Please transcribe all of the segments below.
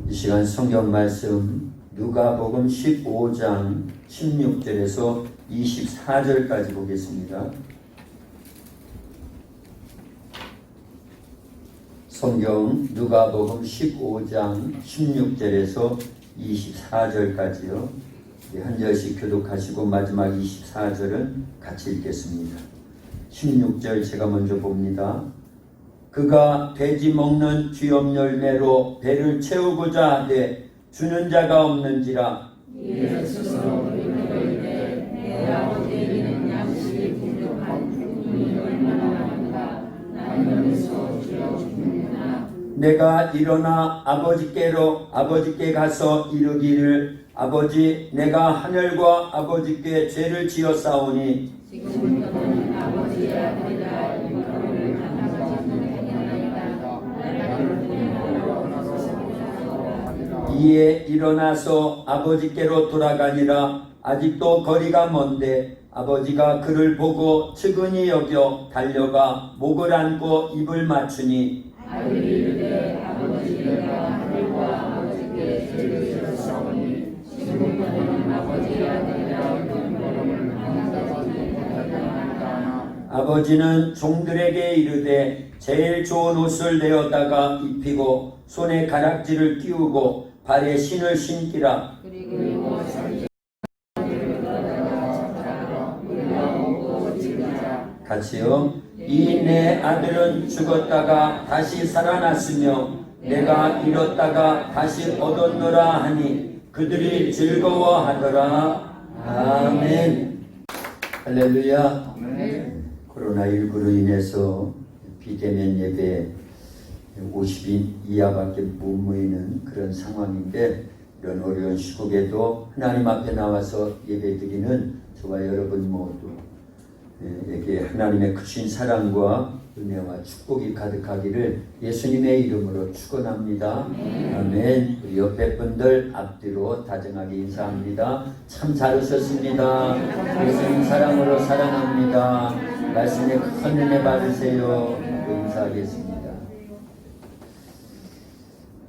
이 시간 성경 말씀 누가복음 15장 16절에서 24절까지 보겠습니다. 성경 누가복음 15장 16절에서 24절까지요. 한 절씩 교독하시고 마지막 24절은 같이 읽겠습니다. 16절 제가 먼저 봅니다. 그가 돼지 먹는 귀염 열매로 배를 채우고자 하되 주는 자가 없는지라. 예수께서 이르시되 내 아버지에게는 양식이 부족한 죽음이 얼마나 많은가. 나는 여기서 주여 죽는구나. 내가 일어나 아버지께 가서 이르기를 아버지 내가 하늘과 아버지께 죄를 지었사오니 지금부터는 아버지의 아들이라 이거를 이에 일어나서 아버지께로 돌아가니라. 아직도 거리가 먼데 아버지가 그를 보고 측은히 여겨 달려가 목을 안고 입을 맞추니 아들이 이르되 아버지 내가 하늘과 아버지께 죄를 지었사오니 지금부터는 아버지의 아들이라 이거를 아버지는 종들에게 이르되 제일 좋은 옷을 내어다가 입히고 손에 가락지를 끼우고 발에 신을 신기라. 그리고 같이요. 이 내 아들은 죽었다가 다시 살아났으며 내가 잃었다가 다시 얻었노라 하니 그들이 즐거워하더라. 아멘. 할렐루야. 코로나19로 인해서 비대면 예배 50인 이하밖에 못 모이는 그런 상황인데, 이런 어려운 시국에도 하나님 앞에 나와서 예배드리는 저와 여러분 모두에게 하나님의 크신 사랑과 은혜와 축복이 가득하기를 예수님의 이름으로 축원합니다. 아멘. 우리 옆에 분들 앞뒤로 다정하게 인사합니다. 참 잘 오셨습니다. 예수님 사랑으로 사랑합니다. 말씀에 큰 은혜 받으세요. 인사하겠습니다.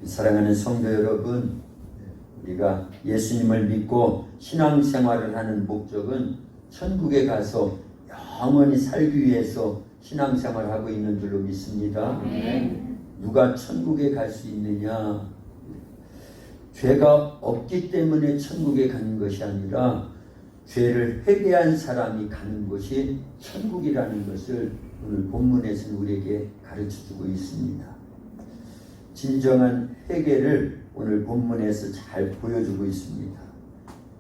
사랑하는 성도 여러분, 우리가 예수님을 믿고 신앙생활을 하는 목적은 천국에 가서 영원히 살기 위해서 신앙생활을 하고 있는 줄로 믿습니다. 누가 천국에 갈 수 있느냐? 죄가 없기 때문에 천국에 가는 것이 아니라 죄를 회개한 사람이 가는 곳이 천국이라는 것을 오늘 본문에서는 우리에게 가르쳐주고 있습니다. 진정한 회개를 오늘 본문에서 잘 보여주고 있습니다.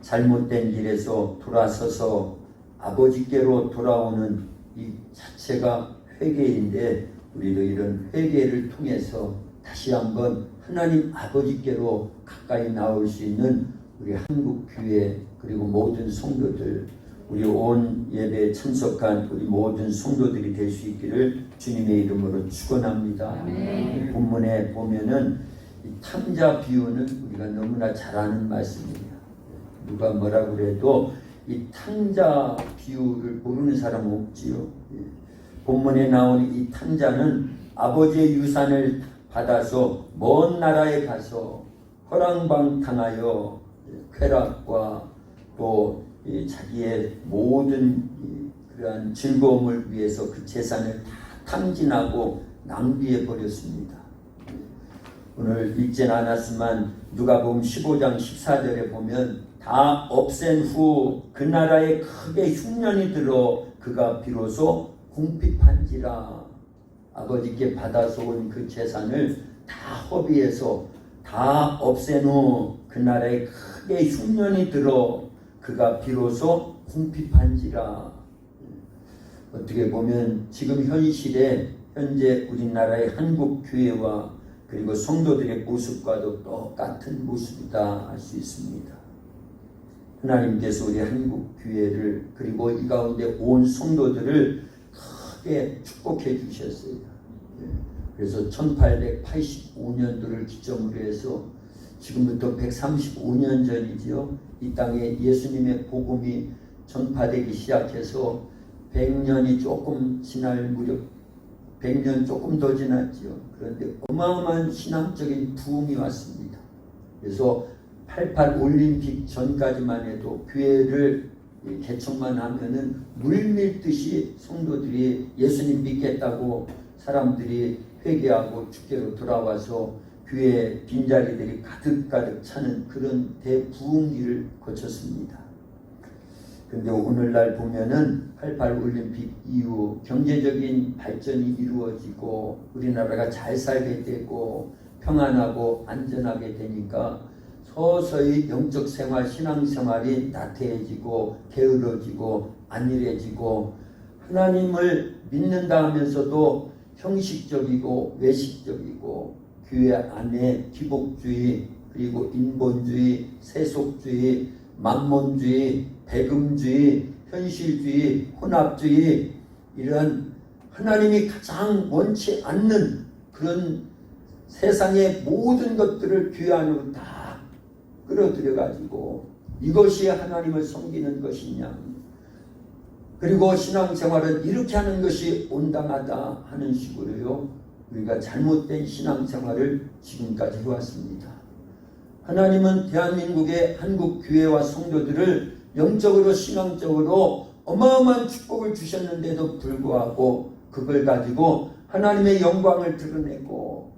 잘못된 길에서 돌아서서 아버지께로 돌아오는 이 자체가 회개인데, 우리도 이런 회개를 통해서 다시 한번 하나님 아버지께로 가까이 나올 수 있는 우리 한국교회 그리고 모든 성도들, 우리 온 예배에 참석한 우리 모든 성도들이 될 수 있기를 주님의 이름으로 축원합니다. 본문에 보면은 이 탕자 비유는 우리가 너무나 잘 아는 말씀이에요. 누가 뭐라 그래도 이 탕자 비유를 모르는 사람은 없지요. 본문에 나오는 이 탕자는 아버지의 유산을 받아서 먼 나라에 가서 허랑방탕하여 쾌락과 또 자기의 모든 그러한 즐거움을 위해서 그 재산을 다 탕진하고 낭비해 버렸습니다. 오늘 읽진 않았지만 누가복음 15장 14절에 보면 다 없앤 후 그 나라에 크게 흉년이 들어 그가 비로소 궁핍한지라. 아버지께 받아서 온 그 재산을 다 허비해서 다 없앤 후 그 나라에 크게 흉년이 들어 그가 비로소 궁핍한지라. 어떻게 보면 지금 현재 우리나라의 한국 교회와 그리고 성도들의 모습과도 똑같은 모습이다 할 수 있습니다. 하나님께서 우리 한국 교회를 그리고 이 가운데 온 성도들을 크게 축복해 주셨어요. 그래서 1885년도를 기점으로 해서 지금부터 135년 전이지요. 이 땅에 예수님의 복음이 전파되기 시작해서 100년이 조금 지날 무렵, 100년 조금 더 지났지요. 그런데 어마어마한 신앙적인 부흥이 왔습니다. 그래서 88 올림픽 전까지만 해도 교회를 개척만 하면은 물밀듯이 성도들이 예수님 믿겠다고 사람들이 회개하고 주께로 돌아와서 교회 빈자리들이 가득가득 차는 그런 대부흥기를 거쳤습니다. 근데 오늘날 보면은 88 올림픽 이후 경제적인 발전이 이루어지고 우리나라가 잘 살게 되고 평안하고 안전하게 되니까 서서히 영적 생활, 신앙 생활이 나태해지고 게으러지고 안일해지고 하나님을 믿는다 하면서도 형식적이고 외식적이고 교회 안에 기복주의 그리고 인본주의, 세속주의, 만몬주의, 배금주의, 현실주의, 혼합주의 이런 하나님이 가장 원치 않는 그런 세상의 모든 것들을 교회 안으로 다 끌어들여 가지고 이것이 하나님을 섬기는 것이냐 그리고 신앙생활은 이렇게 하는 것이 온당하다 하는 식으로요 우리가 잘못된 신앙생활을 지금까지 해왔습니다. 하나님은 대한민국의 한국 교회와 성도들을 영적으로 신앙적으로 어마어마한 축복을 주셨는데도 불구하고 그걸 가지고 하나님의 영광을 드러내고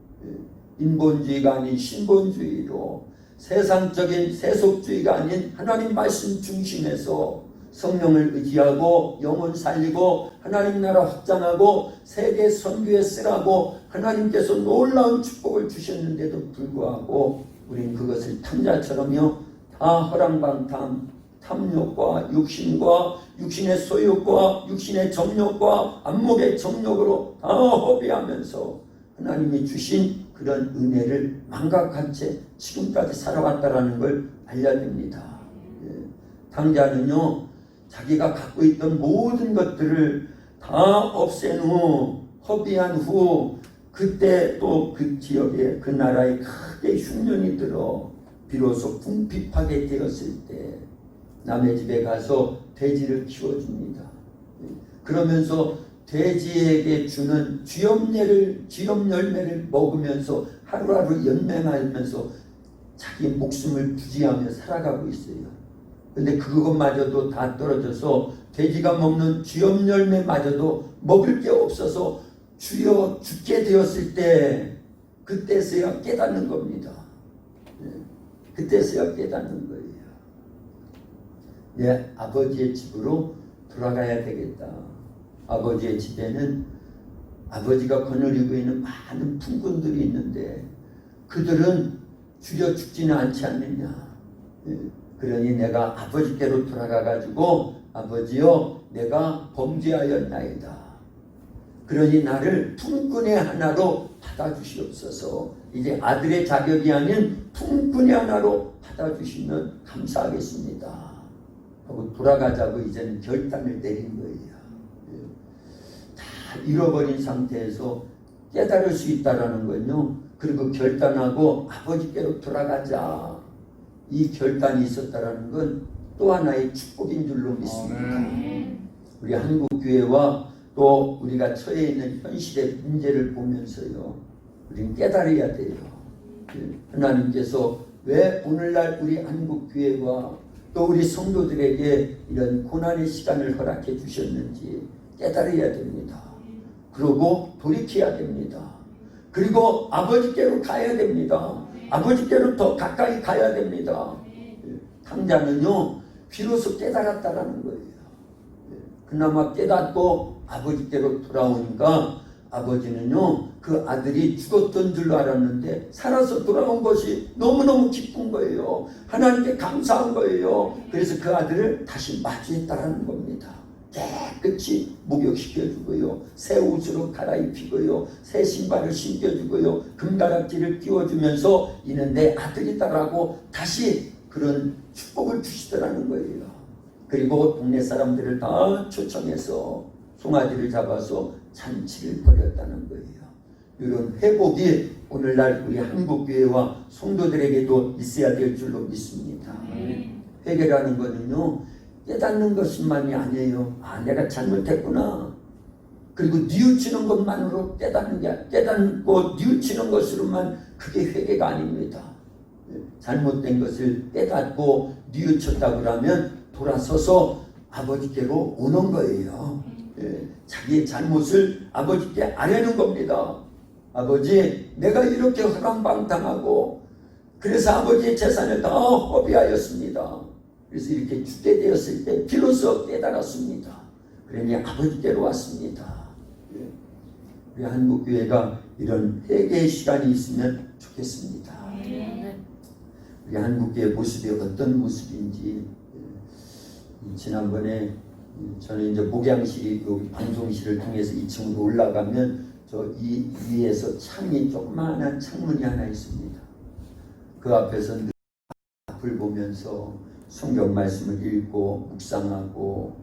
인본주의가 아닌 신본주의로 세상적인 세속주의가 아닌 하나님 말씀 중심에서 성령을 의지하고 영혼 살리고 하나님 나라 확장하고 세계 선교에 쓰라고 하나님께서 놀라운 축복을 주셨는데도 불구하고 우린 그것을 탐자처럼요 다 허랑방탕 탐욕과 육신과 육신의 소욕과 육신의 정욕과 안목의 정욕으로 다 허비하면서 하나님이 주신 그런 은혜를 망각한 채 지금까지 살아왔다라는 걸 알려줍니다. 탕자는요 자기가 갖고 있던 모든 것들을 다 없앤 후 허비한 후 그때 또 그 지역에 그 나라에 크게 흉년이 들어 비로소 궁핍하게 되었을 때 남의 집에 가서 돼지를 키워줍니다. 그러면서 돼지에게 주는 쥐염 열매를 먹으면서 하루하루 연맹하면서 자기 목숨을 부지하며 살아가고 있어요. 근데 그것마저도 다 떨어져서 돼지가 먹는 쥐염 열매마저도 먹을 게 없어서 주여 죽게 되었을 때 그때서야 깨닫는 겁니다. 그때서야 깨닫는 거예요. 내 아버지의 집으로 돌아가야 되겠다. 아버지의 집에는 아버지가 거느리고 있는 많은 품꾼들이 있는데 그들은 죽여 죽지는 않지 않느냐. 그러니 내가 아버지께로 돌아가 가지고 아버지여 내가 범죄하였나이다. 그러니 나를 품꾼의 하나로 받아주시옵소서. 이제 아들의 자격이 아닌 품꾼의 하나로 받아주시면 감사하겠습니다. 하고 돌아가자고 이제는 결단을 내린 거예요. 다 잃어버린 상태에서 깨달을 수 있다라는 건요. 그리고 결단하고 아버지께로 돌아가자. 이 결단이 있었다라는 건 또 하나의 축복인 줄로 믿습니다. 우리 한국교회와 또 우리가 처해 있는 현실의 문제를 보면서요. 우리는 깨달아야 돼요. 하나님께서 왜 오늘날 우리 한국교회와 또 우리 성도들에게 이런 고난의 시간을 허락해 주셨는지 깨달아야 됩니다. 그리고 돌이켜야 됩니다. 그리고 아버지께로 가야 됩니다. 아버지께로 더 가까이 가야 됩니다. 탕자는요 비로소 깨달았다라는 거예요. 그나마 깨닫고 아버지께로 돌아오니까 아버지는요 그 아들이 죽었던 줄로 알았는데 살아서 돌아온 것이 너무너무 기쁜 거예요. 하나님께 감사한 거예요. 그래서 그 아들을 다시 마주했다라는 겁니다. 깨끗이 목욕시켜주고요. 새 옷으로 갈아입히고요. 새 신발을 신겨주고요. 금가락지를 끼워주면서 이는 내 아들이다라고 다시 그런 축복을 주시더라는 거예요. 그리고 동네 사람들을 다 초청해서 송아지를 잡아서 잔치를 벌였다는 거예요. 이런 회복이 오늘날 우리 한국교회와 성도들에게도 있어야 될 줄로 믿습니다. 회개라는 것은요 깨닫는 것만이 아니에요. 아 내가 잘못했구나. 그리고 뉘우치는 것만으로 깨닫는 게 깨닫고 뉘우치는 것으로만 그게 회개가 아닙니다. 잘못된 것을 깨닫고 뉘우쳤다고 하면 돌아서서 아버지께로 오는 거예요. 자기의 잘못을 아버지께 아뢰는 겁니다. 아버지, 내가 이렇게 허랑방탕하고 그래서 아버지의 재산을 다 허비하였습니다. 그래서 이렇게 죽게 되었을 때 비로소 깨달았습니다. 그러니 아버지께로 왔습니다. 우리 한국교회가 이런 회개의 시간이 있으면 좋겠습니다. 우리 한국교회 모습이 어떤 모습인지, 지난번에 저는 이제 목양실이 그 방송실을 통해서 2층으로 올라가면 저 이 위에서 창이 조그마한 창문이 하나 있습니다. 그 앞에서 늘 앞을 보면서 성경 말씀을 읽고 묵상하고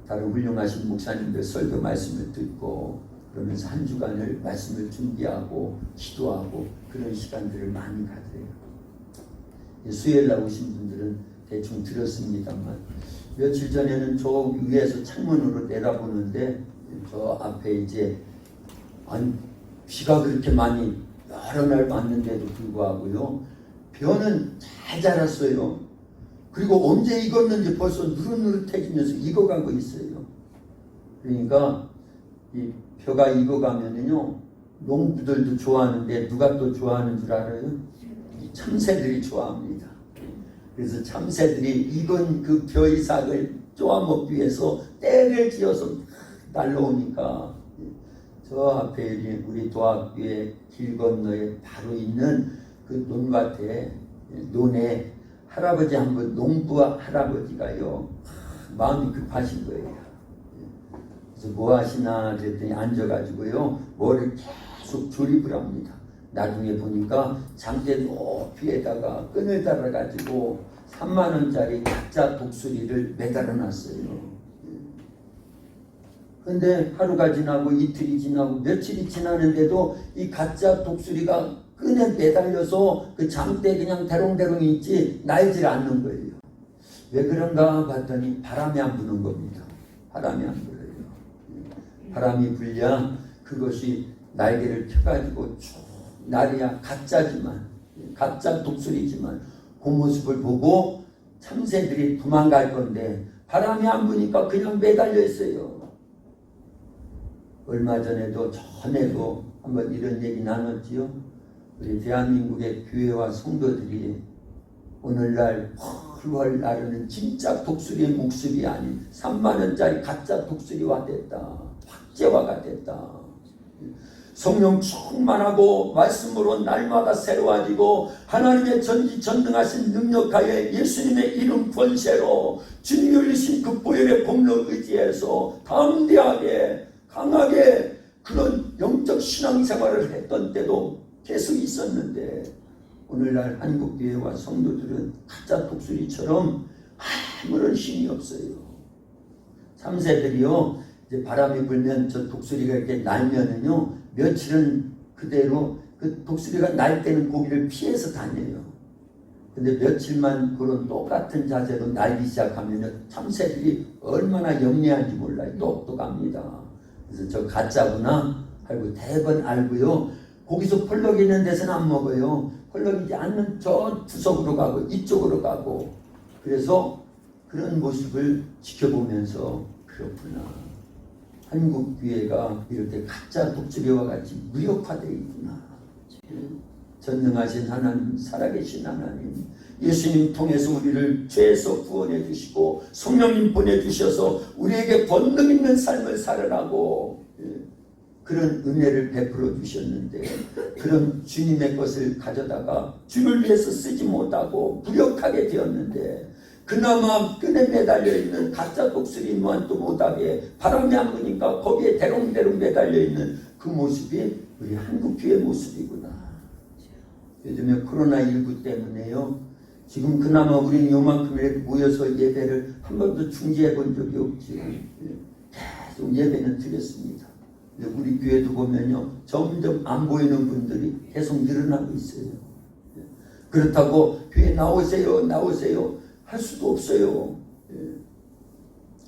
다른 훌륭하신 목사님들 설교 말씀을 듣고 그러면서 한 주간을 말씀을 준비하고 기도하고 그런 시간들을 많이 가져요. 수요일 나오신 분들은 대충 들었습니다만 며칠 전에는 저 위에서 창문으로 내다보는데 저 앞에 이제 비가 그렇게 많이 여러 날 왔는데도 불구하고요, 벼는 잘 자랐어요. 그리고 언제 익었는지 벌써 누릇누릇해지면서 익어가고 있어요. 그러니까 이 벼가 익어가면은요, 농부들도 좋아하는데 누가 또 좋아하는 줄 알아요? 참새들이 좋아합니다. 그래서 참새들이 익은 그 벼이삭을 쪼아먹기 위해서 떼를 지어서 날라오니까 저 앞에 우리 도학교의 길 건너에 바로 있는 그 논밭에 논에 할아버지 한 분, 농부 할아버지가요, 마음이 급하신 거예요. 그래서 뭐 하시나 그랬더니 앉아가지고요, 뭐를 계속 조립을 합니다. 나중에 보니까 장대 높이에다가 끈을 달아가지고 3만 원짜리 가짜 독수리를 매달아 놨어요. 근데 하루가 지나고 이틀이 지나고 며칠이 지나는데도 이 가짜 독수리가 끈에 매달려서 그 장대에 그냥 대롱대롱 있지 날질 않는 거예요. 왜 그런가 봤더니 바람이 안 부는 겁니다. 바람이 안 불어요. 바람이 불려 그것이 날개를 펴가지고 쭉 날이야 가짜지만, 가짜 독수리지만 그 모습을 보고 참새들이 도망갈 건데 바람이 안 부니까 그냥 매달려 있어요. 얼마 전에도 전에도 한번 이런 얘기 나눴지요. 우리 대한민국의 교회와 성도들이 오늘날 헐헐 나르는 진짜 독수리의 목숨이 아닌 3만 원짜리 가짜 독수리화 됐다. 확제화가 됐다. 성령 충만하고 말씀으로 날마다 새로워지고 하나님의 전지전능하신 능력하에 예수님의 이름 권세로 주님이 흘리신 그 보혈의 복로 의지해서 담대하게 강하게 그런 영적 신앙생활을 했던 때도 계속 있었는데 오늘날 한국교회와 성도들은 가짜 독수리처럼 아무런 힘이 없어요. 참새들이요, 이제 바람이 불면 저 독수리가 이렇게 날면은요, 며칠은 그대로 그 독수리가 날 때는 고기를 피해서 다녀요. 근데 며칠만 그런 똑같은 자세로 날기 시작하면 참새들이 얼마나 영리한지 몰라요. 똑똑합니다. 그래서 저 가짜구나 하고 대번 알고요, 거기서 펄럭이 있는 데서는 안 먹어요. 펄럭이지 않는 저 구석으로 가고 이쪽으로 가고, 그래서 그런 모습을 지켜보면서 그렇구나, 한국 교회가 이렇게 가짜 독수리와 같이 무력화되어 있구나. 전능하신 하나님, 살아계신 하나님, 예수님 통해서 우리를 죄에서 구원해 주시고 성령님 보내주셔서 우리에게 권능 있는 삶을 살으라고 그런 은혜를 베풀어 주셨는데, 그런 주님의 것을 가져다가 주를 위해서 쓰지 못하고 무력하게 되었는데, 그나마 끈에 매달려 있는 가짜 독수리만 또 못하게 바람이 안 부니까 거기에 대롱대롱 매달려 있는 그 모습이 우리 한국교회 모습이구나. 요즘에 코로나19 때문에요, 지금 그나마 우리는 요만큼이라도 모여서 예배를 한 번도 중지해 본 적이 없지. 계속 예배는 드렸습니다. 우리 교회도 보면요, 점점 안 보이는 분들이 계속 늘어나고 있어요. 그렇다고 교회 나오세요 나오세요 할 수도 없어요.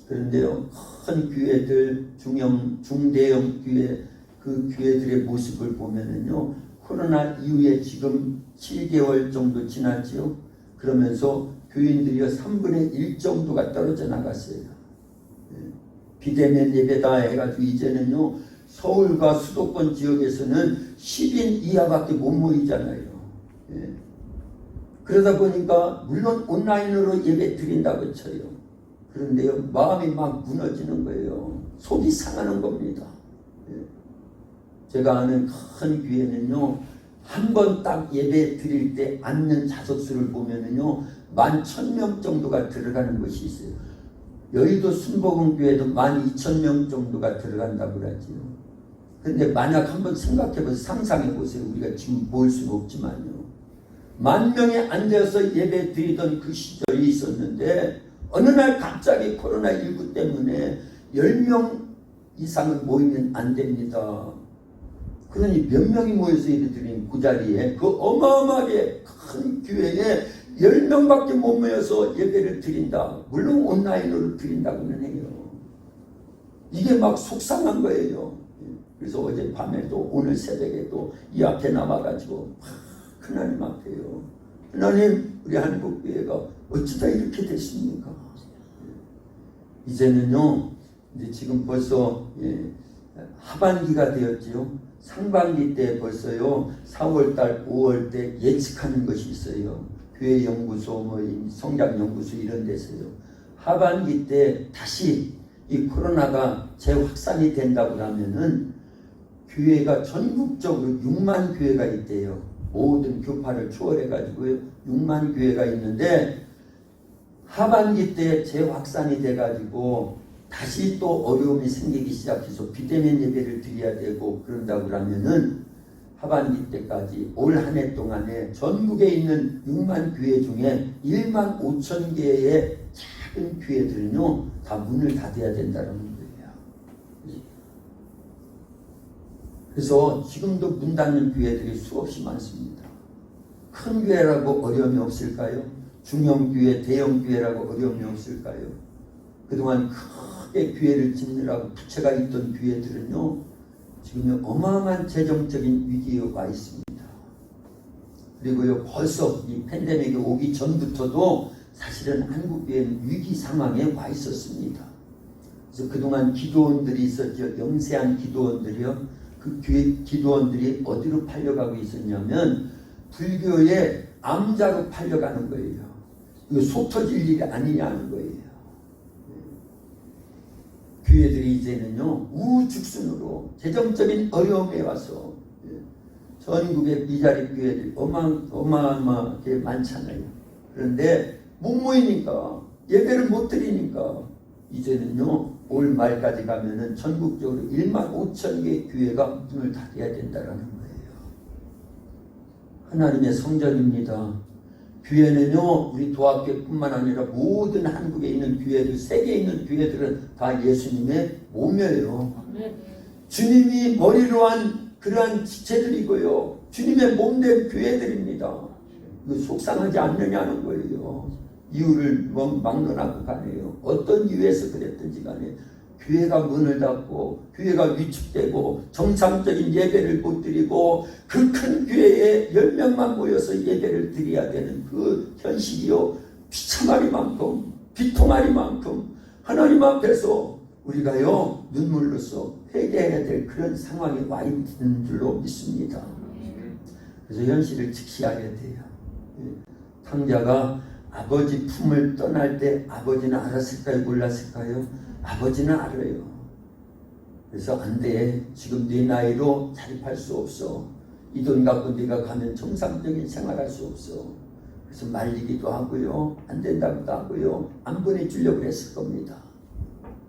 그런데요, 큰 교회들, 중대형 교회, 그 교회들의 모습을 보면은요, 코로나 이후에 지금 7개월 정도 지났지요. 그러면서 교인들이 3분의 1 정도가 떨어져 나갔어요. 비대면 예배다 해가지고 이제는요, 서울과 수도권 지역에서는 10인 이하밖에 못 모이잖아요. 그러다 보니까 물론 온라인으로 예배 드린다고 쳐요. 그런데요, 마음이 막 무너지는 거예요. 속이 상하는 겁니다. 제가 아는 큰 교회는요, 한 번 딱 예배 드릴 때 앉는 좌석수를 보면은요, 11,000명 정도가 들어가는 것이 있어요. 여의도 순복음교회도 12,000명 정도가 들어간다고 그러지요. 근데 만약 한번 생각해보세요. 상상해보세요. 우리가 지금 볼 수는 없지만요. 10,000명이 앉아서 예배 드리던 그 시절이 있었는데 어느 날 갑자기 코로나19 때문에 10명 이상은 모이면 안 됩니다. 그러니 몇 명이 모여서 예배 드린 그 자리에 그 어마어마하게 큰 교회에 10명밖에 못 모여서 예배를 드린다. 물론 온라인으로 드린다고는 해요. 이게 막 속상한 거예요. 그래서 어제 밤에도 오늘 새벽에도 이 앞에 남아가지고 하나님 앞에요. 하나님, 우리 한국교회가 어쩌다 이렇게 됐습니까? 이제는요, 이제 지금 벌써 하반기가 되었지요. 상반기 때 벌써요, 4월달, 5월 때 예측하는 것이 있어요. 교회 연구소, 성장 연구소 이런 데서요. 하반기 때 다시 이 코로나가 재확산이 된다고 하면은 교회가 전국적으로 6만 교회가 있대요. 모든 교파를 초월해가지고요. 6만 교회가 있는데 하반기 때 재확산이 돼가지고 다시 또 어려움이 생기기 시작해서 비대면 예배를 드려야 되고 그런다고 하면은 하반기 때까지 올 한 해 동안에 전국에 있는 6만 교회 중에 1만 5천 개의 작은 교회들은요 다 문을 닫아야 된다는 거예요. 그래서 지금도 문 닫는 교회들이 수없이 많습니다. 큰 교회라고 어려움이 없을까요? 중형 교회, 대형 교회라고 어려움이 없을까요? 그동안 크게 교회를 짓느라고 부채가 있던 교회들은요 지금 어마어마한 재정적인 위기에 와 있습니다. 그리고요 벌써 이 팬데믹이 오기 전부터도 사실은 한국교회는 위기 상황에 와 있었습니다. 그래서 그동안 기도원들이 있었죠. 영세한 기도원들이요. 그 교회 기도원들이 어디로 팔려가고 있었냐면 불교의 암자로 팔려가는 거예요. 이거 속 터질 일이 아니냐는 거예요. 교회들이 이제는요 우후죽순으로 재정적인 어려움에 와서 전국의 미자립 교회들이 어마어마하게 많잖아요. 그런데 못 모이니까 예배를 못 드리니까 이제는요 올 말까지 가면은 전국적으로 1만 5천 개의 교회가 문을 닫아야 된다는 거예요. 하나님의 성전입니다. 교회는요 우리 도합교뿐만 아니라 모든 한국에 있는 교회들, 세계에 있는 교회들은 다 예수님의 몸이에요. 주님이 머리로 한 그러한 지체들이고요 주님의 몸된 교회들입니다. 이거 속상하지 않느냐는 거예요. 이유를 막론하고 가네요. 어떤 이유에서 그랬든지 간에 교회가 문을 닫고 교회가 위축되고 정상적인 예배를 못 드리고 그 큰 교회에 10명만 모여서 예배를 드려야 되는 그 현실이요 비참하리만큼 비통하리만큼 하나님 앞에서 우리가요 눈물로써 회개해야 될 그런 상황에 와 있는 줄로 믿습니다. 그래서 현실을 직시하게 돼요. 탕자가 아버지 품을 떠날 때 아버지는 알았을까요? 몰랐을까요? 아버지는 알아요. 그래서 안 돼. 지금 네 나이로 자립할 수 없어. 이 돈 갖고 네가 가면 정상적인 생활할 수 없어. 그래서 말리기도 하고요. 안 된다고도 하고요. 안 보내주려고 했을 겁니다.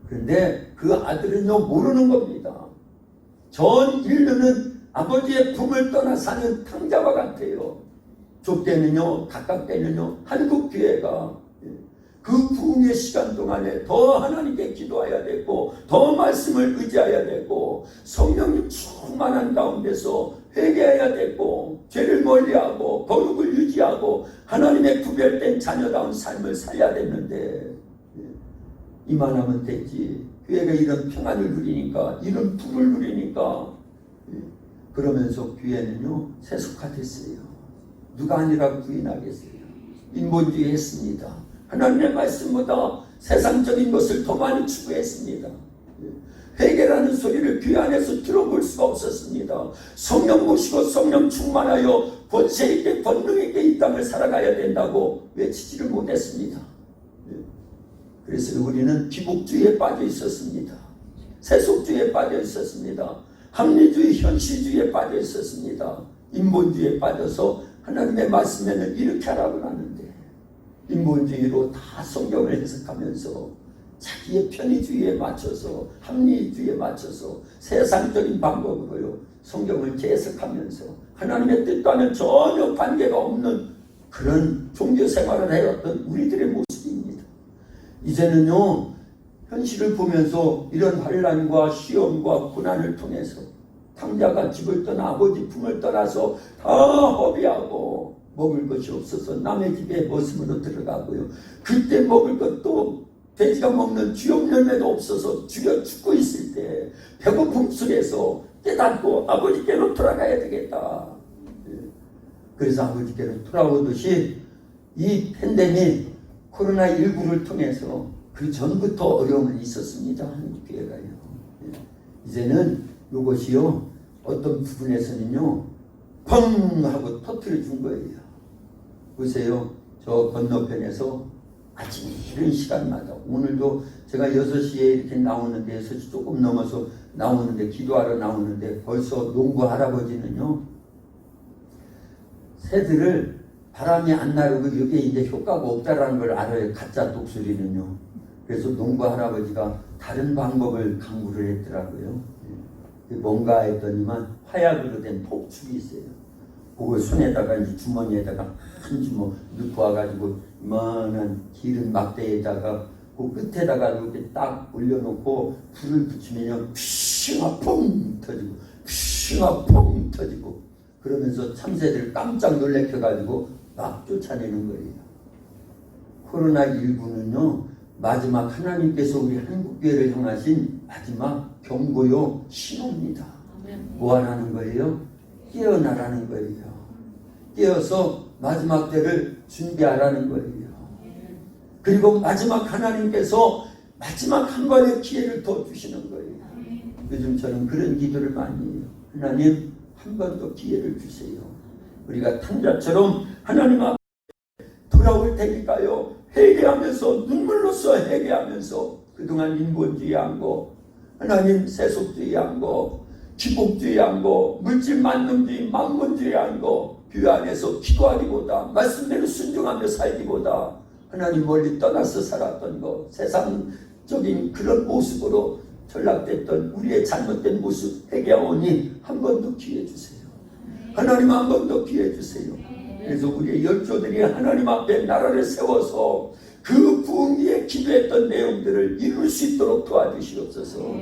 그런데 그 아들은요 모르는 겁니다. 전 인류는 아버지의 품을 떠나 사는 탕자와 같아요. 좁게는요 가깝게는요 한국교회가 그 부흥의 시간 동안에 더 하나님께 기도해야 되고 더 말씀을 의지해야 되고 성령님 충만한 가운데서 회개해야 되고 죄를 멀리하고 거룩을 유지하고 하나님의 구별된 자녀다운 삶을 살아야 되는데 이만하면 되지. 교회가 이런 평안을 누리니까 이런 부를 누리니까 그러면서 교회는요 세속화됐어요. 누가 아니라 부인하겠어요. 인본주의 했습니다. 하나님의 말씀보다 세상적인 것을 더 많이 추구했습니다. 회개라는 소리를 교회 안에서 들어볼 수가 없었습니다. 성령 모시고 성령 충만하여 권세 있게 권능 있게 이 땅을 살아가야 된다고 외치지를 못했습니다. 그래서 우리는 기복주의에 빠져 있었습니다. 세속주의에 빠져 있었습니다. 합리주의, 현실주의에 빠져 있었습니다. 인본주의에 빠져서 하나님의 말씀에는 이렇게 하라고 하는데 인본주의로 다 성경을 해석하면서 자기의 편의주의에 맞춰서 합리주의에 맞춰서 세상적인 방법으로요 성경을 재해석하면서 하나님의 뜻과는 전혀 관계가 없는 그런 종교 생활을 해왔던 우리들의 모습입니다. 이제는요 현실을 보면서 이런 환난과 시험과 고난을 통해서 탕자가 집을 떠나 아버지 품을 떠나서 다 허비하고 먹을 것이 없어서 남의 집에 머슴으로 들어가고요. 그때 먹을 것도 돼지가 먹는 쥐옥 열매도 없어서 죽고 있을 때 배고픔 속에서 깨닫고 아버지께로 돌아가야 되겠다. 그래서 아버지께로 돌아오듯이 이 팬데믹 코로나19를 통해서 그 전부터 어려움은 있었습니다. 한국교회가요. 이제는 이것이요 어떤 부분에서는요 펑 하고 터뜨려 준 거예요. 보세요. 저 건너편에서 아침 이른 시간마다 오늘도 제가 6시에 이렇게 나오는데 6시 조금 넘어서 나오는데 기도하러 나오는데 벌써 농부 할아버지는요 새들을 바람이 안 나르고 이게 이제 효과가 없다라는 걸 알아요. 가짜 독수리는요. 그래서 농부 할아버지가 다른 방법을 강구를 했더라고요. 뭔가 했더니만 화약으로 된 폭죽이 있어요. 그걸 손에다가 이제 주머니에다가 한 주먹 넣고 와가지고 이만한 기른 막대에다가 그 끝에다가 이렇게 딱 올려놓고 불을 붙이면요 휘잉아 펑 터지고 휘잉아 펑 터지고 그러면서 참새들 깜짝 놀래켜가지고 막 쫓아내는 거예요. 코로나19는요 마지막 하나님께서 우리 한국교회를 향하신 마지막 경고요 신호입니다. 뭐 하라는 거예요? 깨어나라는 거예요. 깨어서 마지막 때를 준비하라는 거예요. 그리고 마지막 하나님께서 마지막 한 번의 기회를 더 주시는 거예요. 요즘 저는 그런 기도를 많이 해요. 하나님 한 번 더 기회를 주세요. 우리가 탕자처럼 하나님 앞에 돌아올 테니까요. 회개하면서 눈물로써 회개하면서 그동안 인본주의한 거 하나님 세속주의한 거 기복주의한 거 물질 만능주의 만문주의한 거 교회 안에서 기도하기보다 말씀대로 순종하며 살기보다 하나님 멀리 떠나서 살았던 거 세상적인 그런 모습으로 전락됐던 우리의 잘못된 모습 회개하오니 한 번 더 기회 주세요. 하나님 한 번 더 기회 주세요. 그래서 우리의 열조들이 하나님 앞에 나라를 세워서 그 부흥기에 기도했던 내용들을 이룰 수 있도록 도와주시옵소서.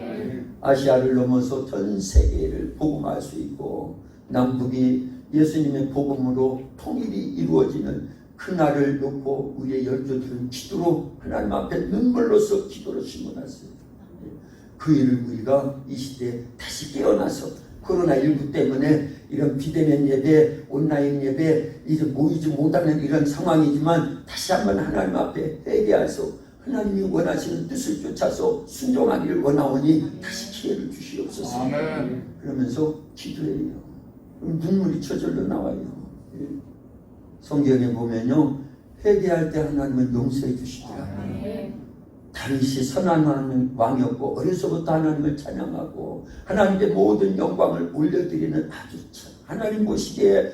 아시아를 넘어서 전 세계를 복음할 수 있고 남북이 예수님의 복음으로 통일이 이루어지는 그날을 놓고 우리의 열조들은 기도로 하나님 앞에 눈물로써 기도로 심어놨어요. 그 일을 우리가 이 시대에 다시 깨어나서 코로나19 때문에 이런 비대면 예배, 온라인 예배 이제 모이지 못하는 이런 상황이지만 다시 한번 하나님 앞에 회개해서 하나님이 원하시는 뜻을 쫓아서 순종하기를 원하오니 다시 기회를 주시옵소서. 아멘. 그러면서 기도해요. 그럼 눈물이 저절로 나와요. 성경에 보면요 회개할 때 하나님은 용서해 주시더라고요. 다윗이 선한 왕이었고 어려서부터 하나님을 찬양하고 하나님께 모든 영광을 올려드리는 아주 하나님 보시기에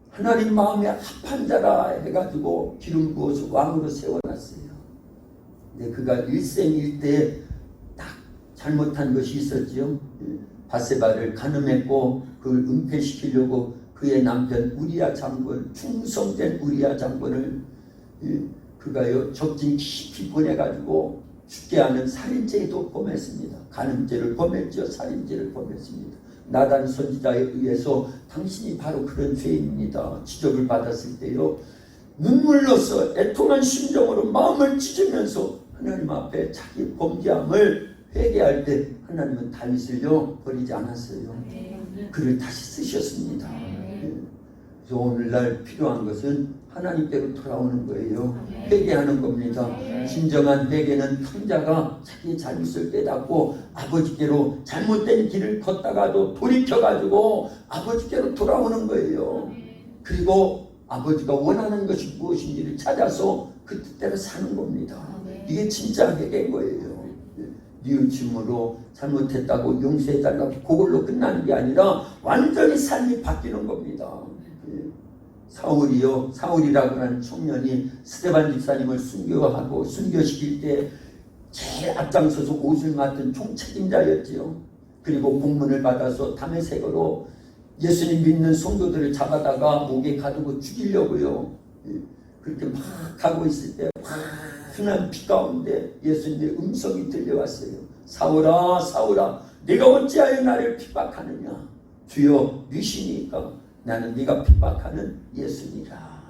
하나님 마음에 합한 자라 해가지고 기름 부어서 왕으로 세워놨어요. 근데 그가 일생일대에 딱 잘못한 것이 있었죠. 바세바를 간음했고 그걸 은폐시키려고 그의 남편 우리야 장군 충성된 우리야 장군을 그가요 적진 깊이 보내가지고 죽게 하는 살인죄도 범했습니다. 간음죄를 범했죠. 살인죄를 범했습니다. 나단 선지자에 의해서 당신이 바로 그런 죄인입니다. 지적을 받았을 때요 눈물로써 애통한 심정으로 마음을 찢으면서 하나님 앞에 자기 범죄함을 회개할 때 하나님은 다윗을요 버리지 않았어요. 그를 다시 쓰셨습니다. 그래서 오늘날 필요한 것은 하나님께로 돌아오는 거예요. 회개하는 겁니다. 진정한 회개는 탕자가 자기의 잘못을 깨닫고 아버지께로 잘못된 길을 걷다가도 돌이켜가지고 아버지께로 돌아오는 거예요. 그리고 아버지가 원하는 것이 무엇인지를 찾아서 그 뜻대로 사는 겁니다. 이게 진짜 회개인 거예요. 뉘우침으로 잘못했다고 용서해달라고 그걸로 끝나는 게 아니라 완전히 삶이 바뀌는 겁니다. 사울이라고 하는 청년이 스데반 집사님을 순교시킬 때 제일 앞장서서 옷을 맡은 총책임자였지요. 그리고 공문을 받아서 다메섹으로 예수님 믿는 성도들을 잡아다가 목에 가두고 죽이려고요. 그렇게 막 가고 있을 때 흔한 비 가운데 예수님의 음성이 들려왔어요. 사울아 사울아 네가 어찌하여 나를 핍박하느냐. 주여 니시니까 나는 네가 핍박하는 예수니라.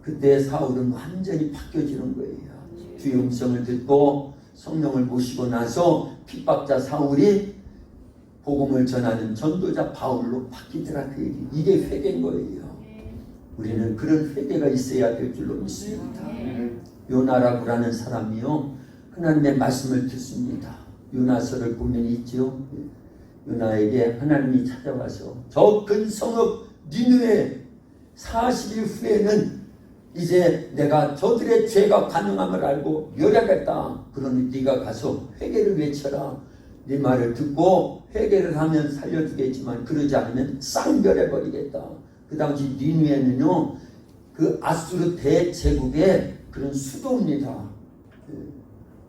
그때 사울은 완전히 바뀌어지는 거예요. 주의 음성을 듣고 성령을 모시고 나서 핍박자 사울이 복음을 전하는 전도자 바울로 바뀌더라. 그 얘기. 이게 회개인 거예요. 우리는 그런 회개가 있어야 될 줄로 믿습니다. 요나라고 하는 사람이요 하나님의 말씀을 듣습니다. 요나서를 보면 있죠. 요나에게 하나님이 찾아와서 저 큰 성읍 니느웨 40일 후에는 이제 내가 저들의 죄가 가능함을 알고 멸하겠다. 그러니 네가 가서 회개를 외쳐라. 네 말을 듣고 회개를 하면 살려주겠지만 그러지 않으면 쌍멸해버리겠다. 그 당시 니느웨는요 그 아수르 대제국의 그런 수도입니다.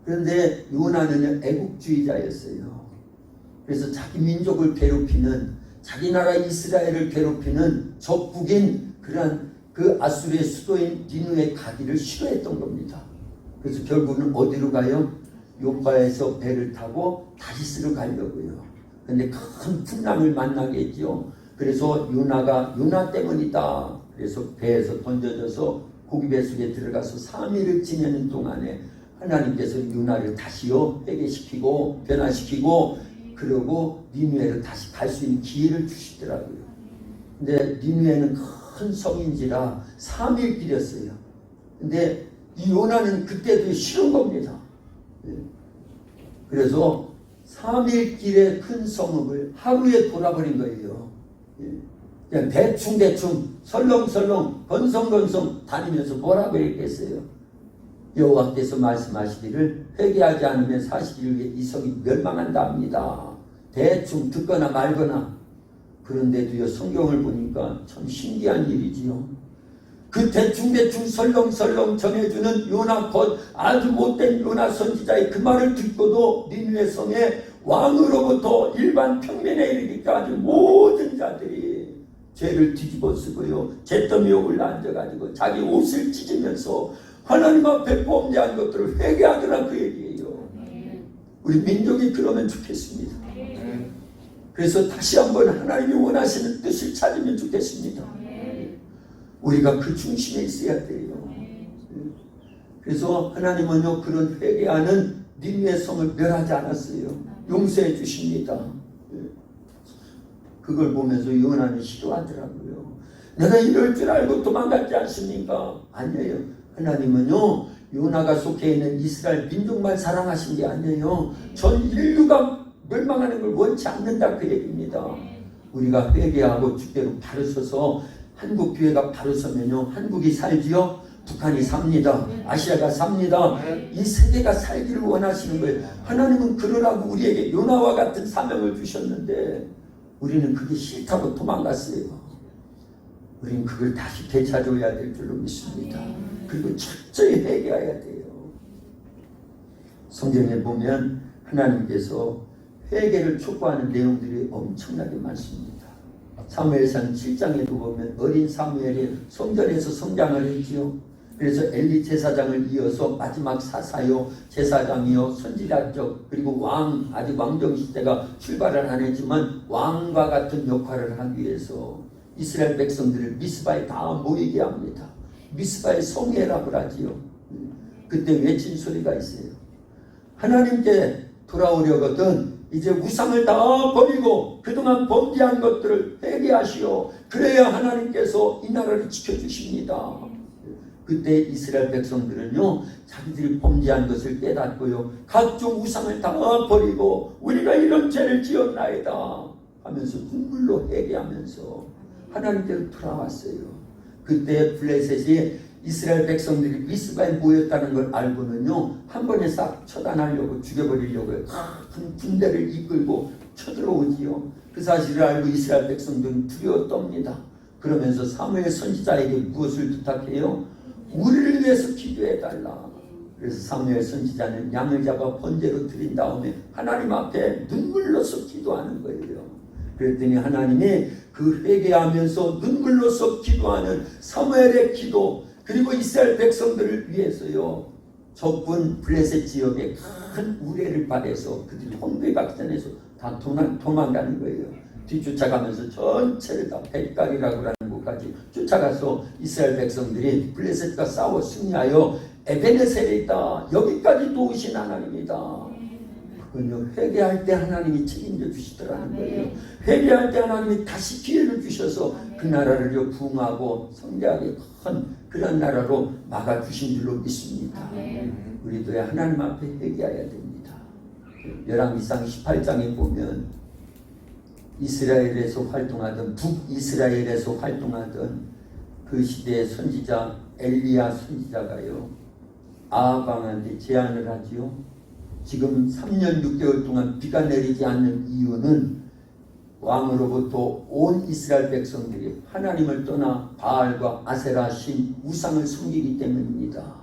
그런데 요나는 애국주의자였어요. 그래서 자기 민족을 괴롭히는 자기 나라 이스라엘을 괴롭히는 적국인 그러한 그 아수르의 수도인 니느웨 가기를 싫어했던 겁니다. 그래서 결국은 어디로 가요? 요파에서 배를 타고 다시스로 가려고요. 그런데 큰 풍랑을 만나겠죠. 그래서 요나 때문이다. 그래서 배에서 던져져서 고기배 속에 들어가서 3일을 지내는 동안에 하나님께서 요나를 다시요 회개시키고 변화시키고 그러고 니느웨로 다시 갈 수 있는 기회를 주시더라고요. 근데 니느웨는 큰 성인지라 3일 길이었어요. 근데 이 요나는 그때도 싫은 겁니다. 그래서 3일 길의 큰 성읍을 하루에 돌아버린 거예요. 그냥 대충 설렁설렁 건성건성 다니면서 뭐라고 했겠어요. 여호와께서 말씀하시기를 회개하지 않으면 40일 후에 이 성이 멸망한다 합니다. 대충 듣거나 말거나. 그런데도요 성경을 보니까 참 신기한 일이지요. 그 대충 설렁설렁 전해주는 요나 아주 못된 요나 선지자의 그 말을 듣고도 니느웨 성의 왕으로부터 일반 평민에 이르기까지 모든 자들이 죄를 뒤집어 쓰고요 잿더미에 올라앉아가지고 자기 옷을 찢으면서 하나님 앞에 범죄한 것들을 회개하더라 그 얘기예요. 우리 민족이 그러면 좋겠습니다. 그래서 다시 한번 하나님이 원하시는 뜻을 찾으면 좋겠습니다. 우리가 그 중심에 있어야 돼요. 그래서 하나님은요 그런 회개하는 니느웨 성을 멸하지 않았어요. 용서해 주십니다. 그걸 보면서 요나는 싫어하더라고요. 내가 이럴 줄 알고 도망갔지 않습니까? 아니에요. 하나님은요 요나가 속해 있는 이스라엘 민족만 사랑하신 게 아니에요. 전 인류가 멸망하는 걸 원치 않는다 그 얘기입니다. 우리가 회개하고 주께로 바로 서서 한국 교회가 바로 서면요 한국이 살지요 북한이 삽니다. 아시아가 삽니다. 이 세계가 살기를 원하시는 거예요. 하나님은 그러라고 우리에게 요나와 같은 사명을 주셨는데 우리는 그게 싫다고 도망갔어요. 우리는 그걸 다시 되찾아야 될 줄로 믿습니다. 그리고 철저히 회개해야 돼요. 성경에 보면 하나님께서 회개를 촉구하는 내용들이 엄청나게 많습니다. 사무엘상 7장에도 보면 어린 사무엘이 성전에서 성장을 했지요. 그래서 엘리 제사장을 이어서 마지막 사사요 제사장이요 선지자적 그리고 왕 아직 왕정 시대가 출발을 안 했지만 왕과 같은 역할을 하기 위해서 이스라엘 백성들을 미스바에 다 모이게 합니다. 미스바의 성회라고 하지요. 그때 외친 소리가 있어요. 하나님께 돌아오려거든 이제 우상을 다 버리고 그동안 범죄한 것들을 회개하시오. 그래야 하나님께서 이 나라를 지켜주십니다. 그때 이스라엘 백성들은요, 자기들이 범죄한 것을 깨닫고요, 각종 우상을 다 버리고 우리가 이런 죄를 지었나이다 하면서 눈물로 회개하면서 하나님께로 돌아왔어요. 그때 블레셋이 이스라엘 백성들이 미스바에 모였다는 걸 알고는요, 한 번에 싹 처단하려고 죽여버리려고 큰 군대를 이끌고 쳐들어오지요. 그 사실을 알고 이스라엘 백성들은 두려워 떱니다. 그러면서 사무엘 선지자에게 무엇을 부탁해요? 우리를 위해서 기도해달라. 그래서 사무엘 선지자는 양을 잡아 번제로 드린 다음에 하나님 앞에 눈물로서 기도하는 거예요. 그랬더니 하나님이 그 회개하면서 눈물로서 기도하는 사무엘의 기도, 그리고 이스라엘 백성들을 위해서요, 적군 블레셋 지역에 큰 우레를 발해서 그들이 홍배각전에서 다 도망가는 거예요. 뒤쫓아가면서 전체를 다 벳갈이라고 하는 곳까지 쫓아가서 이스라엘 백성들이 블레셋과 싸워 승리하여 에베네셀에 있다. 여기까지 도우신 하나님이다. 그건요, 회개할 때 하나님이 책임져 주시더라는 거예요. 회개할 때 하나님이 다시 기회를 주셔서 그 나라를 부흥하고 성대하게 큰 그런 나라로 막아주신 줄로 믿습니다. 우리도 하나님 앞에 회개해야 됩니다. 열왕기상 18장에 보면 이스라엘에서 활동하던, 북이스라엘에서 활동하던 그 시대의 선지자 엘리야 선지자가요, 아합왕한테 제안을 하지요. 지금 3년 6개월 동안 비가 내리지 않는 이유는 왕으로부터 온 이스라엘 백성들이 하나님을 떠나 바알과 아세라 신 우상을 섬기기 때문입니다.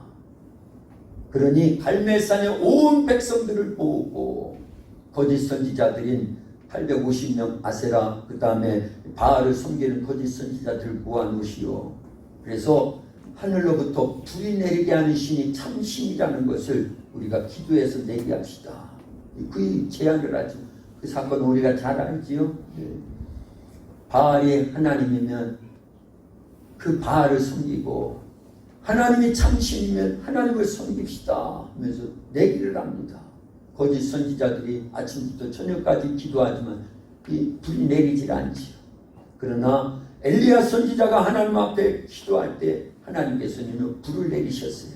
그러니 갈멜산의 온 백성들을 모으고 거짓 선지자들인 850명 아세라, 그 다음에 바알을 섬기는 거짓 선지자들을 모아놓으시오. 그래서 하늘로부터 불이 내리게 하는 신이 참 신이라는 것을 우리가 기도해서 내게 합시다. 그 제안을 하죠. 그 사건은 우리가 잘 알지요. 바알이 하나님이면 그 바알을 섬기고, 하나님이 참 신이면 하나님을 섬깁시다 하면서 내기를 합니다. 거짓 선지자들이 아침부터 저녁까지 기도하지만 이 불이 내리질 않지요. 그러나 엘리야 선지자가 하나님 앞에 기도할 때 하나님께서는 불을 내리셨어요.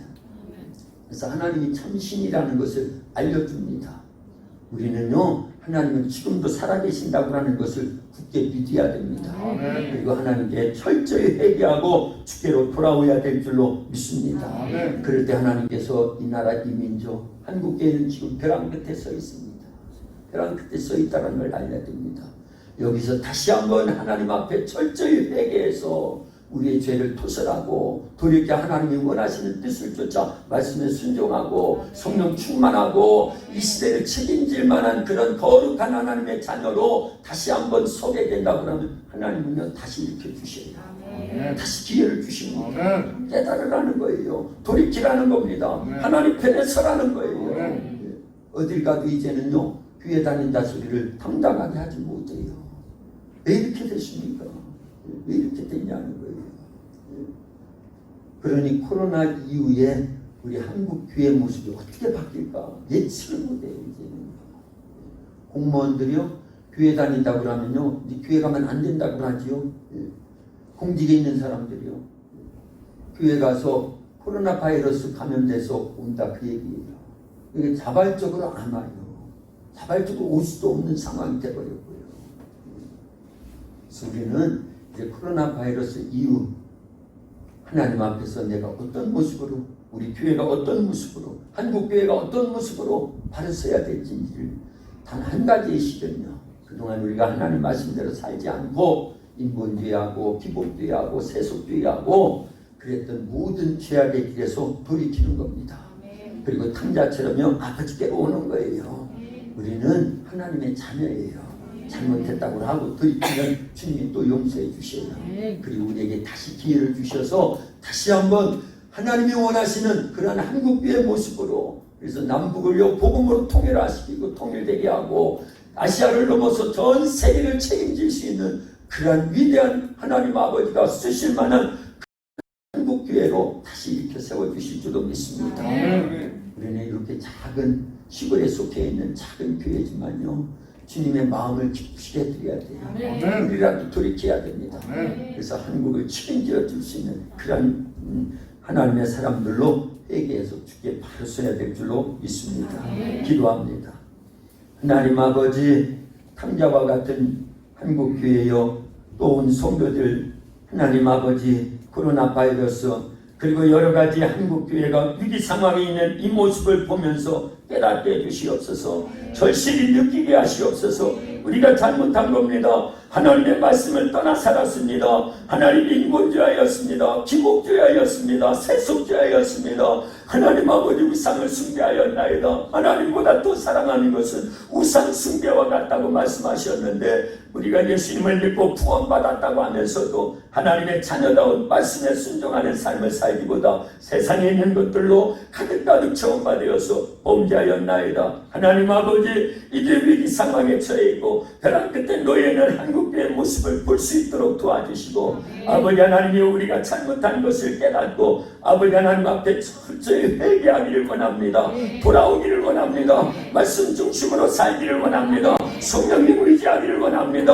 그래서 하나님이 참신이라는 것을 알려줍니다. 우리는요, 하나님은 지금도 살아계신다고 하는 것을 굳게 믿어야 됩니다. 그리고 하나님께 철저히 회개하고 주께로 돌아오야 될 줄로 믿습니다. 그럴 때 하나님께서 이 나라 이 민족 한국교회는 지금 벼랑 끝에 서 있습니다. 벼랑 끝에 서 있다는 걸 알려야 됩니다. 여기서 다시 한번 하나님 앞에 철저히 회개해서 우리의 죄를 토설하고 돌이켜 하나님이 원하시는 뜻을 쫓아 말씀에 순종하고 성령 충만하고 이 시대를 책임질 만한 그런 거룩한 하나님의 자녀로 다시 한번 서게 된다고 하면 하나님은요, 다시 일으켜 주셔요. 다시 기회를 주십니다. 깨달으라는 거예요. 돌이키라는 겁니다. 하나님 편에 서라는 거예요. 어딜 가도 이제는요, 교회 다닌다 소리를 당당하게 하지 못해요. 왜 이렇게 됐습니까? 왜 이렇게 됐냐는 거예요. 그러니 코로나 이후에 우리 한국 교회 모습이 어떻게 바뀔까 예측을 못해요. 이제는 공무원들이요, 교회 다닌다고 하면요, 교회 가면 안 된다고 하지요. 공직에 있는 사람들이요, 교회 가서 코로나 바이러스 감염돼서 온다 그 얘기예요. 이게 자발적으로 안 와요. 자발적으로 올 수도 없는 상황이 돼버렸고요. 그래서 우리는 이제 코로나 바이러스 이후 하나님 앞에서 내가 어떤 모습으로, 우리 교회가 어떤 모습으로, 한국 교회가 어떤 모습으로 바로 서야 될지를 단 한 가지의 시련이요. 그동안 우리가 하나님 말씀대로 살지 않고 인본주의하고 기본주의하고 세속주의하고 그랬던 모든 죄악의 길에서 돌이키는 겁니다. 그리고 탕자처럼요, 아버지께로 오는 거예요. 우리는 하나님의 자녀예요. 잘못했다고 하고 돌이키면 주님이 또 용서해 주셔요. 그리고 우리에게 다시 기회를 주셔서 다시 한번 하나님이 원하시는 그런 한국교회의 모습으로, 그래서 남북을요 복음으로 통일화시키고 통일되게 하고 아시아를 넘어서 전 세계를 책임질 수 있는 그러한 위대한 하나님 아버지가 쓰실 만한 한국교회로 다시 일으켜 세워주실 줄로 믿습니다. 우리는 이렇게 작은 시골에 속해 있는 작은 교회지만요, 주님의 마음을 기쁘시게 드려야 돼요. 우리라도 돌이켜야 됩니다. 그래서 한국을 책임져 줄 수 있는 그런 하나님의 사람들로 회개해서 주께 바로 서야 될 줄로 믿습니다. 기도합니다. 하나님 아버지, 탕자와 같은 한국교회여 또 온 성도들, 하나님 아버지, 코로나 바이러스 그리고 여러 가지 한국교회가 위기 상황에 있는 이 모습을 보면서 깨닫게 해주시옵소서. 절실히 느끼게 하시옵소서. 우리가 잘못한 겁니다. 하나님의 말씀을 떠나 살았습니다. 하나님 인본주의였습니다. 기복주의였습니다. 세속주의였습니다. 하나님 아버지, 우상을 숭배하였나이다. 하나님보다 더 사랑하는 것은 우상 숭배와 같다고 말씀하셨는데, 우리가 예수님을 믿고 구원받았다고 하면서도 하나님의 자녀다운 말씀에 순종하는 삶을 살기보다 세상에 있는 것들로 가득가득 체험받으어서 범죄하였나이다. 하나님 아버지, 이제 위기 상황에 처해 있고 벼랑 끝에 놓여있는 한국교회의 모습을 볼 수 있도록 도와주시고, 아버지 하나님이 우리가 잘못한 것을 깨닫고 아버지 하나님 앞에 철저히 회개하기를 원합니다. 돌아오기를 원합니다. 말씀 중심으로 살기를 원합니다. 성령님을 의지하기를 원합니다.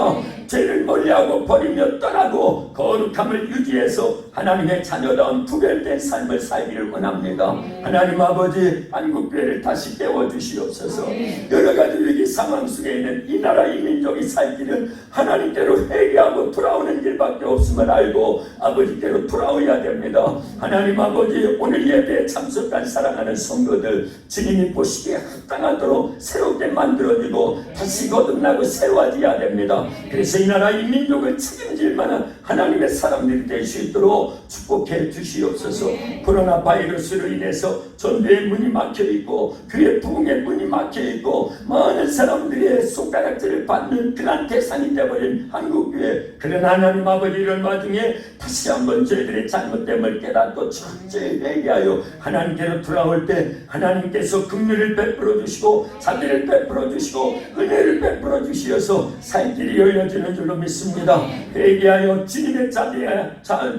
죄를 멀리하고 버리며 떠나고 거룩함을 유지해서 하나님의 자녀다운 구별된 삶을 살기를 원합니다. 하나님 아버지, 한국교회를 다시 깨워주시옵소서. 여러가지 위기 상황 속에 있는 이 나라 이 민족이 살 길은 하나님께로 회개하고 돌아오는 길밖에 없음을 알고 아버지께로 돌아오야 됩니다. 하나님 아버지, 오늘 예배에 참석한 사랑하는 성도들 주님이 보시기에 합당하도록 새롭게 만들어지고 다시 거듭나고 새로워져야 됩니다. 그래서 이 나라 이 민족을 책임질 만한 하나님의 사람들이 될 수 있도록 축복해 주시옵소서. 코로나 바이러스로 인해서 전도의 문이 막혀있고 교회 부흥의 문이 막혀있고 많은 사람들의 손가락질을 받는 그런 대상이 되어버린 한국교회, 그런 하나님 아버지, 이런 와중에 다시 한번 저희들의 잘못됨을 깨닫고 철저히 회개하여 하나님께로 돌아올 때 하나님께서 긍휼을 베풀어 주시고 자비를 베풀어 주시고 은혜를 베풀어 주시어서 살 길이 열려지는 줄로 믿습니다. 회개하여 주님의 자비에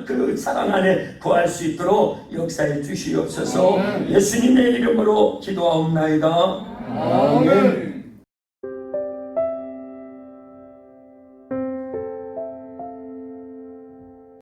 그 사랑 안에 거할 수 있도록 역사해 주시옵소서. 예수님의 이름으로 기도하옵나이다. 아멘.